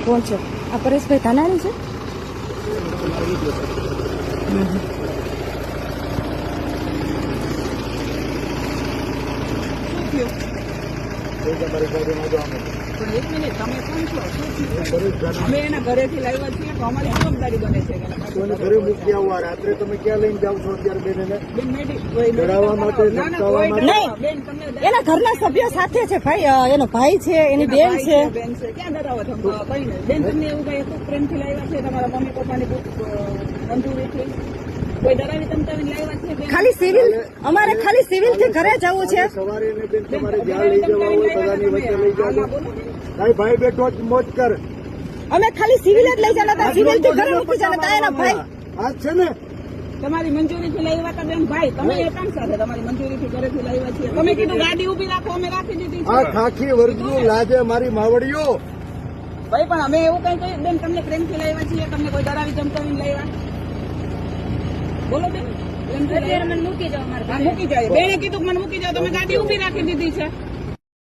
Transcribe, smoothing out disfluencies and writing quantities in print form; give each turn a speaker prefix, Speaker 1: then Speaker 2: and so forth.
Speaker 1: કોણ છે? આ પરેશભાઈ ધાનાણી છે?
Speaker 2: એક મિનિટ, તમે કોણ છો? અમે એના ઘરેથી લાવ્યા છીએ તો અમારી જવાબદારી બને છે.
Speaker 3: ઘરે મૂકી આવવા રાત્રે તમે ક્યાં લઈને જાવ છો અત્યારે બેન? ચડાવવા માટે
Speaker 1: નહીં, એના ઘરના સભ્યો સાથે છે ભાઈ, એનો ભાઈ છે, એની બેન છે.
Speaker 2: ક્યાં ડરાવો તમે? કઈ નહીં બેન, તમને એવું કઈ પ્રેમથી લાવ્યા છે તમારા મમ્મી પપ્પાની મંજૂરીથી? કોઈ ડરાવી ધમકાવીને લાવ્યા છે?
Speaker 1: ખાલી સિવિલ, અમારે ખાલી સિવિલ થી ઘરે જવું છે.
Speaker 3: સવારે એને બેન તમારે જ્યાં લઈ જવા હોય બધાની વચ્ચે લઈ જાવ. ભાઈ ભાઈ બેઠો જ મોજ કર.
Speaker 1: અમે ખાલી સિવિલ જ લઈ જતા હતા, સિવિલ થી ઘરે મૂકી જતા હતા એના ભાઈ.
Speaker 3: આ છે ને
Speaker 2: તમારી મંજૂરીથી લાવ્યા હતા બેન ભાઈ, તમે એ કામ સાથે તમારી મંજૂરીથી ઘરેથી લાવ્યા છીએ. તમે કીધું ગાડી ઉભી રાખો, અમે રાખી દીધી
Speaker 3: આ
Speaker 2: છે.
Speaker 3: ખાખી વર્ગનું લાજે મારી માવડીઓ.
Speaker 2: ભાઈ પણ અમે એવું કઈ કહ્યું બેન, તમને પ્રેમથી લાવ્યા છીએ, તમને કોઈ ડરાવી ધમકાવીને લાવ્યા? બોલો બેન, પ્રેમથી લાવ્યા?
Speaker 1: મને મૂકી જાઓ,
Speaker 2: મૂકી જાય. બેને કીધું કે મને મૂકી જાઓ, તમે ગાડી ઉભી રાખી દીધી છે.